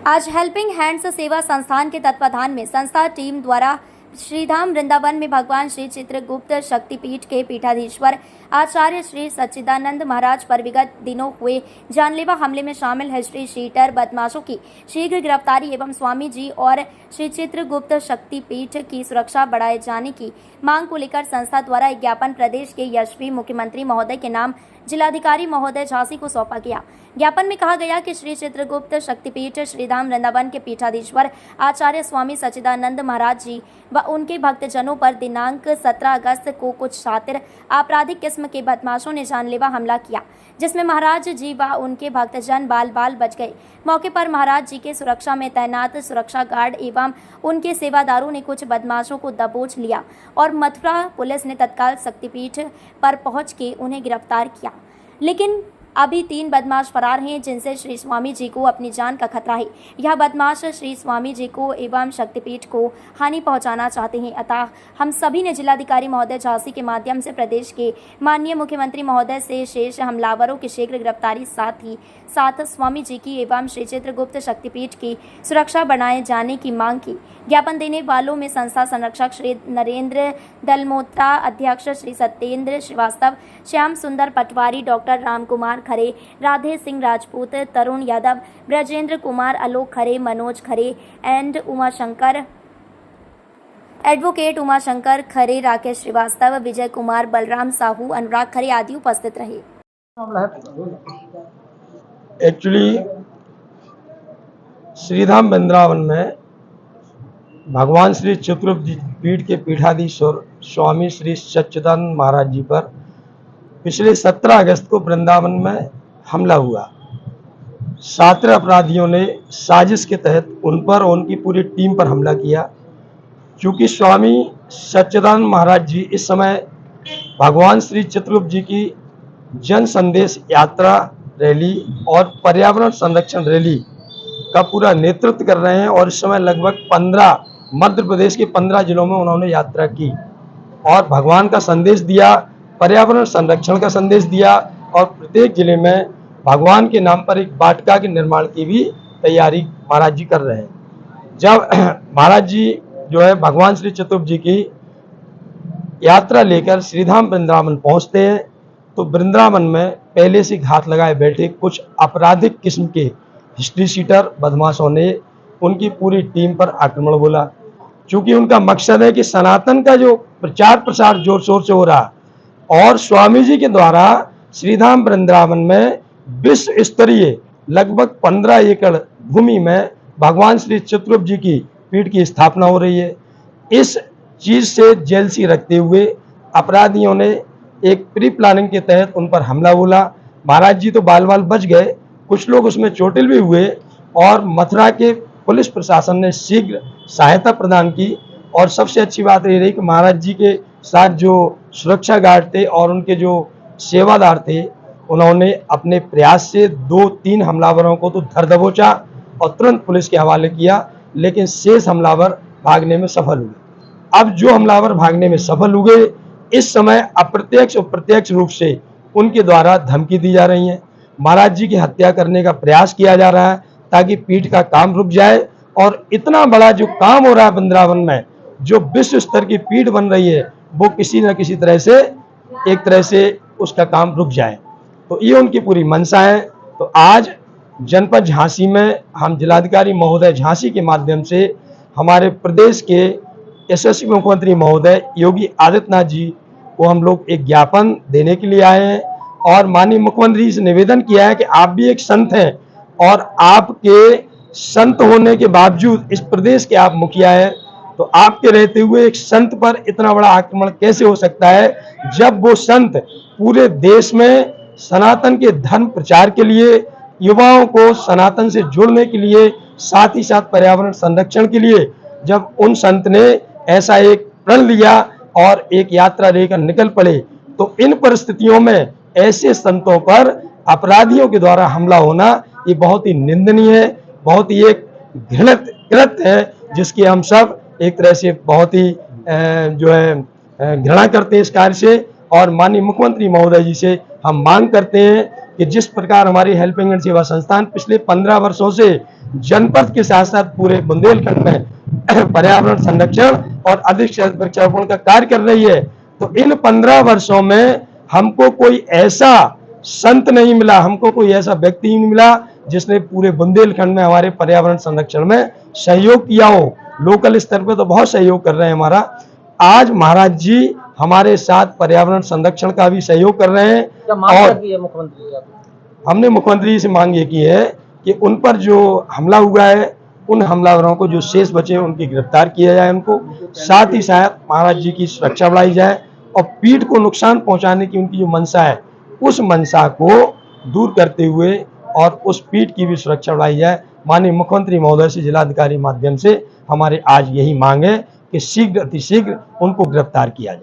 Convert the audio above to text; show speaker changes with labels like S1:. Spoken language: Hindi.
S1: आज हेल्पिंग हैंड्स सेवा संस्थान के तत्वाधान में संस्था टीम द्वारा श्रीधाम वृंदावन में भगवान श्री चित्रगुप्त शक्तिपीठ के पीठाधीश्वर आचार्य श्री सच्चिदानंद महाराज पर विगत दिनों हुए जानलेवा हमले में शामिल हिस्ट्री शीटर बदमाशों की शीघ्र गिरफ्तारी एवं स्वामी जी और श्री चित्रगुप्त शक्तिपीठ की सुरक्षा बढ़ाए जाने की मांग को लेकर संस्था द्वारा एक ज्ञापन प्रदेश के यशस्वी मुख्यमंत्री महोदय के नाम जिलाधिकारी महोदय झांसी को सौंपा गया। ज्ञापन में कहा गया कि श्री चित्रगुप्त शक्तिपीठ श्रीधाम वृंदावन के पीठाधीश्वर आचार्य स्वामी सच्चिदानंद महाराज जी व उनके भक्तजनों पर दिनांक 17 अगस्त को कुछ शातिर आपराधिक किस्म के बदमाशों ने जानलेवा हमला किया, जिसमें महाराज जी व उनके भक्तजन बाल बाल बच गए। मौके पर महाराज जी के सुरक्षा में तैनात सुरक्षा गार्ड एवं उनके सेवादारों ने कुछ बदमाशों को दबोच लिया और मथुरा पुलिस ने तत्काल शक्तिपीठ पर पहुंच के उन्हें गिरफ्तार किया, लेकिन अभी 3 बदमाश फरार हैं, जिनसे श्री स्वामी जी को अपनी जान का खतरा है। यह बदमाश श्री स्वामी जी को एवं शक्तिपीठ को हानि पहुंचाना चाहते हैं। अतः हम सभी ने जिलाधिकारी महोदय झांसी के माध्यम से प्रदेश के माननीय मुख्यमंत्री महोदय से शेष हमलावरों की शीघ्र गिरफ्तारी साथ स्वामी जी की एवं श्री चित्रगुप्त शक्तिपीठ की सुरक्षा बढ़ाए जाने की मांग की। ज्ञापन देने वालों में संस्था संरक्षक श्री नरेंद्र दलमोत्रा, अध्यक्ष Shri Satyendra Shrivastava, Shyam Sundar Patwari, doctor Ram Kumar Khare, Radhe Singh Rajput, Tarun Yadav, Brajendra Kumar, Alok Khare, Manoj Khare and Umashankar, advocate Umashankar Khare, Rakesh Shrivastava, Vijay Kumar, Balram Sahu, Anurag Khare आदि उपस्थित रहे।
S2: एक्चुअली श्रीधाम वृंदावन में भगवान श्री चित्रगुप्त पीठ के पीठाधीश्वर स्वामी श्री सच्चिदानंद महाराज जी पर पिछले 17 अगस्त को वृंदावन में हमला हुआ। शातिर अपराधियों ने साजिश के तहत उन पर और उनकी पूरी टीम पर हमला किया। क्योंकि स्वामी सच्चिदानंद महाराज जी इस समय भगवान श्री चित्रगुप्त जी की जन संदेश यात्रा रैली और पर्यावरण संरक्षण रैली का पूरा नेतृत्व कर रहे हैं और इस समय लगभग 15 मध्य प्रदेश के 15 जिलों में उन्होंने यात्रा की और भगवान का संदेश दिया, पर्यावरण संरक्षण का संदेश दिया और प्रत्येक जिले में भगवान के नाम पर एक वाटिका के निर्माण की भी तैयारी महाराज जी कर रहे हैं। जब महाराज जी जो है भगवान श्री चित्रगुप्त जी की यात्रा लेकर श्रीधाम वृंदावन पहुंचते हैं तो वृंदावन में पहले से घात लगाए बैठे कुछ आपराधिक किस्म के हिस्ट्री शीटर बदमाशों ने उनकी पूरी टीम पर आक्रमण बोला। क्योंकि उनका मकसद है कि सनातन का जो प्रचार प्रसार जोर शोर से हो रहा और स्वामी जी के द्वारा श्रीधाम वृंदावन में विश्व स्तरीय लगभग 15 एकड़ भूमि में भगवान श्री चित्रगुप्त जी की पीठ की स्थापना हो रही है। इस चीज से जेलसी रखते हुए अपराधियों ने एक प्री प्लानिंग के तहत उन पर हमला बोला। महाराज जी तो बाल बाल बच गए, कुछ लोग उसमें चोटिल भी हुए और मथुरा के पुलिस प्रशासन ने शीघ्र सहायता प्रदान की। और सबसे अच्छी बात ये रही कि महाराज जी के साथ जो सुरक्षा गार्ड थे और उनके जो सेवादार थे उन्होंने अपने प्रयास से 2-3 हमलावरों को तो धर दबोचा और तुरंत पुलिस के हवाले किया, लेकिन शेष हमलावर भागने में सफल हुए। अब जो हमलावर भागने में सफल हुए इस समय अप्रत्यक्ष और प्रत्यक्ष रूप से उनके द्वारा धमकी दी जा रही है, महाराज जी की हत्या करने का प्रयास किया जा रहा है ताकि पीठ का काम रुक जाए। और इतना बड़ा जो काम हो रहा है वृंदावन में, जो विश्व स्तर की पीठ बन रही है, वो किसी न किसी तरह से एक तरह से उसका काम रुक जाए, तो ये उनकी पूरी मंशा है। तो आज जनपद झांसी में हम जिलाधिकारी महोदय झांसी के माध्यम से हमारे प्रदेश के यशस्वी मुख्यमंत्री महोदय योगी आदित्यनाथ जी को हम लोग एक ज्ञापन देने के लिए आए हैं और माननीय मुख्यमंत्री से निवेदन किया है कि आप भी एक संत हैं और आपके संत होने के बावजूद इस प्रदेश के आप मुखिया हैं, तो आपके रहते हुए एक संत पर इतना बड़ा आक्रमण कैसे हो सकता है, जब वो संत पूरे देश में सनातन के धर्म प्रचार के लिए, युवाओं को सनातन से जुड़ने के लिए, साथ ही साथ पर्यावरण संरक्षण के लिए, जब उन संत ने ऐसा एक प्रण लिया और एक यात्रा लेकर निकल पड़े, तो इन परिस्थितियों में ऐसे संतों पर अपराधियों के द्वारा हमला होना ये बहुत ही निंदनीय है, बहुत ही एक घृणित कृत्य है, जिसकी हम सब एक तरह से बहुत ही जो है घृणा करते हैं इस कार्य से। और माननीय मुख्यमंत्री महोदय जी से हम मांग करते हैं कि जिस प्रकार हमारी हेल्पिंग एंड सेवा संस्थान पिछले 15 वर्षों से जनपद के साथ साथ पूरे बुंदेलखंड में पर्यावरण संरक्षण और अधिक से अधिक वृक्षारोपण का कार्य कर रही है। तो इन 15 वर्षों में हमको कोई ऐसा संत नहीं मिला, हमको कोई ऐसा व्यक्ति नहीं मिला जिसने पूरे बुंदेलखंड में हमारे पर्यावरण संरक्षण में सहयोग किया हो। लोकल स्तर पे तो बहुत सहयोग कर रहे हैं हमारा। आज महाराज जी हमारे साथ पर्यावरण संरक्षण का भी सहयोग कर रहे हैं।
S3: क्या मांग
S2: और
S3: क्या की है मुख्यमंत्री जी आपने?
S2: हमने मुख्यमंत्री से मांग ये की है कि उन पर जो हमला हुआ है, उन हमलावरों को जो शेष बचे उनकी गिरफ्तार किया जाए उनको, साथ ही साथ महाराज जी की सुरक्षा बढ़ाई जाए और पीठ को नुकसान पहुंचाने की उनकी जो मंशा है उस मंशा को दूर करते हुए और उस पीठ की भी सुरक्षा बढ़ाई जाए। माननीय मुख्यमंत्री महोदय से जिलाधिकारी माध्यम से हमारे आज यही मांग है कि शीघ्र अतिशीघ्र उनको गिरफ्तार किया जाए।